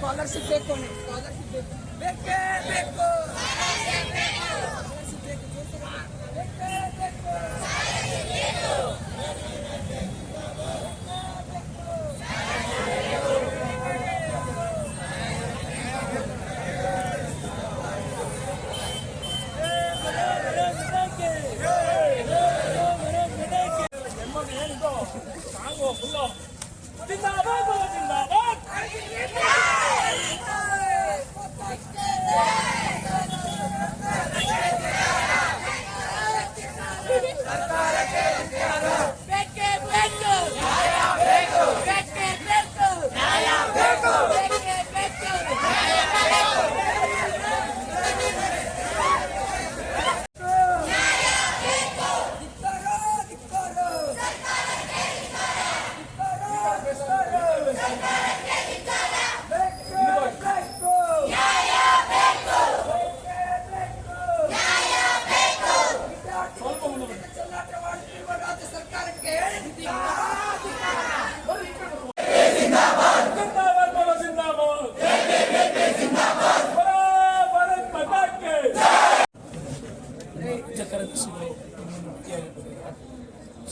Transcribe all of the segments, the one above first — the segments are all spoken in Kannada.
ಸ್ಕಾಲರ್ಶಿಪ್ ಬೇಕು, ಬೇಕೇ ಬೇಕು.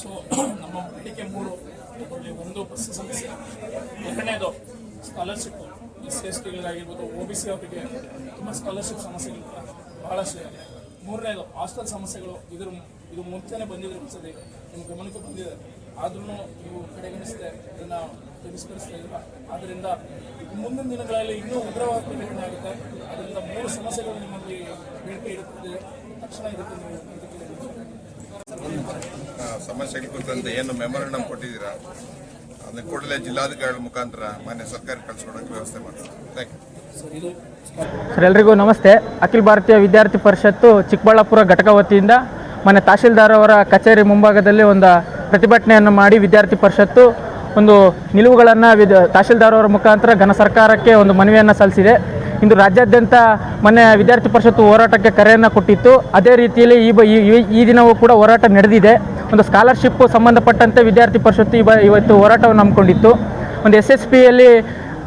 ಸೊ ನಮ್ಮ ಬೇಡಿಕೆ 3 ಅದರಲ್ಲಿ ಒಂದು ಬಸ್ ಸಮಸ್ಯೆ, ಎರಡನೇದು ಸ್ಕಾಲರ್ಶಿಪ್. SC/STಗಳಿಗಾಗಿರ್ಬೋದು, OBC ಅವರಿಗೆ ತುಂಬ ಸ್ಕಾಲರ್ಶಿಪ್ ಸಮಸ್ಯೆಗಳು ಬಹಳಷ್ಟು ಇದೆ. ಮೂರನೇದು ಹಾಸ್ಟೆಲ್ ಸಮಸ್ಯೆಗಳು. ಇದು ಮುಂಚೆನೇ ಬಂದಿದೆ, ಸರಿ ನಿಮ್ಮ ಗಮನಕ್ಕೆ ಬಂದಿದೆ, ಆದ್ರೂ ನೀವು ಕಡೆಗಣಿಸದೆ ಇದನ್ನು ತಿರಸ್ಕರಿಸ್ತಾ ಇದ್ದೀರ. ಆದ್ದರಿಂದ ಮುಂದಿನ ದಿನಗಳಲ್ಲಿ ಇನ್ನೂ ಉಗ್ರವಾದ ಪರಿಗಣನೆ ಆಗುತ್ತೆ. ಅದರಿಂದ 3 ಸಮಸ್ಯೆಗಳು ನಿಮ್ಮಲ್ಲಿ ಬೇಡಿಕೆ ಇರುತ್ತದೆ. ತಕ್ಷಣ ಇದಕ್ಕೆ ನೀವು ಸಮಸ್ಯೆಗಳ ಕುರಿತಂತೆ ಏನು ಮೆಮೊರಂಡಮ್ ಕೊಟ್ಟಿದ್ದೀರಾ ಅದನ್ನ ಕೂಡಲೇ ಜಿಲ್ಲಾಧಿಕಾರಿಗಳ ಮುಖಾಂತರ ಮಾನ್ಯ ಸರ್ಕಾರ ಕಳಿಸ್ಕೊಡೋಕೆ ವ್ಯವಸ್ಥೆ ಮಾಡ್ತೀವಿ. Thank you sir. ಎಲ್ರಿಗೂ ನಮಸ್ತೆ. ಅಖಿಲ ಭಾರತೀಯ ವಿದ್ಯಾರ್ಥಿ ಪರಿಷತ್ತು ಚಿಕ್ಕಬಳ್ಳಾಪುರ ಘಟಕ ವತಿಯಿಂದ ಮಾನ್ಯ ತಹಶೀಲ್ದಾರ್ ಅವರ ಕಚೇರಿ ಮುಂಭಾಗದಲ್ಲಿ ಒಂದು ಪ್ರತಿಭಟನೆಯನ್ನು ಮಾಡಿ ವಿದ್ಯಾರ್ಥಿ ಪರಿಷತ್ತು ಒಂದು ನಿಲುವುಗಳನ್ನು ತಹಶೀಲ್ದಾರ್ ಅವರ ಮುಖಾಂತರ ಘನ ಸರ್ಕಾರಕ್ಕೆ ಒಂದು ಮನವಿಯನ್ನು ಸಲ್ಲಿಸಿದೆ. ಇಂದು ರಾಜ್ಯಾದ್ಯಂತ ಮೊನ್ನೆ ವಿದ್ಯಾರ್ಥಿ ಪರಿಷತ್ತು ಹೋರಾಟಕ್ಕೆ ಕರೆಯನ್ನು ಕೊಟ್ಟಿತ್ತು. ಅದೇ ರೀತಿಯಲ್ಲಿ ಈ ದಿನವೂ ಕೂಡ ಹೋರಾಟ ನಡೆದಿದೆ. ಒಂದು ಸ್ಕಾಲರ್ಶಿಪ್ ಸಂಬಂಧಪಟ್ಟಂತೆ ವಿದ್ಯಾರ್ಥಿ ಪರಿಷತ್ತು ಇವತ್ತು ಹೋರಾಟವನ್ನು ಹಮ್ಮಿಕೊಂಡಿತ್ತು. ಒಂದು SSPಯಲ್ಲಿ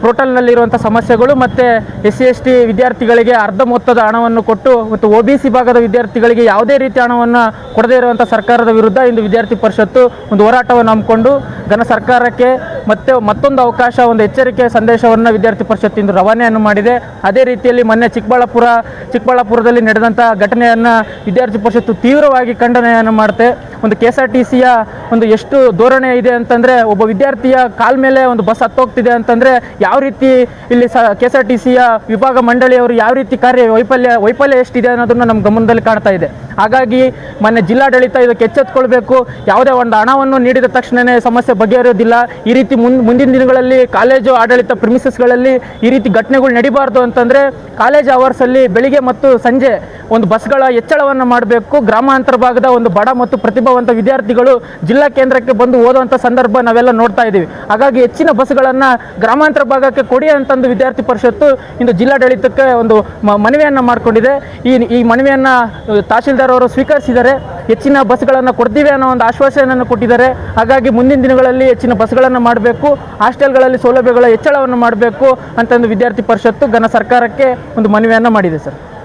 ಪೋರ್ಟಲ್ನಲ್ಲಿರುವಂಥ ಸಮಸ್ಯೆಗಳು ಮತ್ತು SC/ST ವಿದ್ಯಾರ್ಥಿಗಳಿಗೆ ಅರ್ಧ ಮೊತ್ತದ ಹಣವನ್ನು ಕೊಟ್ಟು ಮತ್ತು OBC ಭಾಗದ ವಿದ್ಯಾರ್ಥಿಗಳಿಗೆ ಯಾವುದೇ ರೀತಿಯ ಹಣವನ್ನು ಕೊಡದೇ ಇರುವಂಥ ಸರ್ಕಾರದ ವಿರುದ್ಧ ಇಂದು ವಿದ್ಯಾರ್ಥಿ ಪರಿಷತ್ತು ಒಂದು ಹೋರಾಟವನ್ನು ಹಮ್ಮಿಕೊಂಡು ಘನ ಸರ್ಕಾರಕ್ಕೆ ಮತ್ತೊಂದು ಅವಕಾಶ, ಒಂದು ಎಚ್ಚರಿಕೆ ಸಂದೇಶವನ್ನು ವಿದ್ಯಾರ್ಥಿ ಪರಿಷತ್ತು ಇಂದು ರವಾನೆಯನ್ನು ಮಾಡಿದೆ. ಅದೇ ರೀತಿಯಲ್ಲಿ ಮೊನ್ನೆ ಚಿಕ್ಕಬಳ್ಳಾಪುರದಲ್ಲಿ ನಡೆದಂಥ ಘಟನೆಯನ್ನು ವಿದ್ಯಾರ್ಥಿ ಪರಿಷತ್ತು ತೀವ್ರವಾಗಿ ಖಂಡನೆಯನ್ನು ಮಾಡುತ್ತೆ. ಒಂದು KSRTCಯ ಒಂದು ಎಷ್ಟು ಧೋರಣೆ ಇದೆ ಅಂತಂದರೆ, ಒಬ್ಬ ವಿದ್ಯಾರ್ಥಿಯ ಕಾಲ ಮೇಲೆ ಒಂದು ಬಸ್ ಹತ್ತೋಗ್ತಿದೆ ಅಂತಂದರೆ ಯಾವ ರೀತಿ ಇಲ್ಲಿ KSRTCಯ ವಿಭಾಗ ಮಂಡಳಿಯವರು ಯಾವ ರೀತಿ ವೈಫಲ್ಯ ಎಷ್ಟಿದೆ ಅನ್ನೋದನ್ನು ನಮ್ಮ ಗಮನದಲ್ಲಿ ಕಾಣ್ತಾ ಇದೆ. ಹಾಗಾಗಿ ಮೊನ್ನೆ ಜಿಲ್ಲಾಡಳಿತ ಇದಕ್ಕೆ ಎಚ್ಚೆತ್ತುಕೊಳ್ಬೇಕು. ಯಾವುದೇ ಒಂದು ಹಣವನ್ನು ನೀಡಿದ ತಕ್ಷಣವೇ ಸಮಸ್ಯೆ ಬಗೆಹರಿಯೋದಿಲ್ಲ. ಈ ರೀತಿ ಮುಂದಿನ ದಿನಗಳಲ್ಲಿ ಕಾಲೇಜು ಆಡಳಿತ ಪ್ರಿಮಿಸಸ್ಗಳಲ್ಲಿ ಈ ರೀತಿ ಘಟನೆಗಳು ನಡೀಬಾರ್ದು ಅಂತಂದರೆ ಕಾಲೇಜ್ ಅವರ್ಸಲ್ಲಿ ಬೆಳಿಗ್ಗೆ ಮತ್ತು ಸಂಜೆ ಒಂದು ಬಸ್ಗಳ ಹೆಚ್ಚಳವನ್ನು ಮಾಡಬೇಕು. ಗ್ರಾಮಾಂತರ ಭಾಗದ ಒಂದು ಬಡ ಮತ್ತು ಪ್ರತಿಭಾವಂತ ವಿದ್ಯಾರ್ಥಿಗಳು ಜಿಲ್ಲಾ ಕೇಂದ್ರಕ್ಕೆ ಬಂದು ಓದುವಂಥ ಸಂದರ್ಭ ನಾವೆಲ್ಲ ನೋಡ್ತಾ ಇದ್ದೀವಿ. ಹಾಗಾಗಿ ಹೆಚ್ಚಿನ ಬಸ್ಗಳನ್ನು ಗ್ರಾಮಾಂತರ ಭಾಗಕ್ಕೆ ಕೊಡಿ ಅಂತಂದು ವಿದ್ಯಾರ್ಥಿ ಪರಿಷತ್ತು ಇಂದು ಜಿಲ್ಲಾಡಳಿತಕ್ಕೆ ಒಂದು ಮನವಿಯನ್ನು ಮಾಡಿಕೊಂಡಿದೆ. ಈ ಮನವಿಯನ್ನು ತಹಶೀಲ್ದಾರ್ ಅವರು ಸ್ವೀಕರಿಸಿದ್ದಾರೆ. ಹೆಚ್ಚಿನ ಬಸ್ಗಳನ್ನು ಕೊಡ್ತೀವಿ ಅನ್ನೋ ಒಂದು ಆಶ್ವಾಸನೆಯನ್ನು ಕೊಟ್ಟಿದ್ದಾರೆ. ಹಾಗಾಗಿ ಮುಂದಿನ ದಿನಗಳಲ್ಲಿ ಹೆಚ್ಚಿನ ಬಸ್ಗಳನ್ನು ಮಾಡಬೇಕು, ಹಾಸ್ಟೆಲ್ಗಳಲ್ಲಿ ಸೌಲಭ್ಯಗಳ ಹೆಚ್ಚಳವನ್ನು ಮಾಡಬೇಕು ಅಂತಂದು ವಿದ್ಯಾರ್ಥಿ ಪರಿಷತ್ತು ಘನ ಸರ್ಕಾರಕ್ಕೆ ಒಂದು ಮನವಿಯನ್ನು ಮಾಡಿದೆ ಸರ್.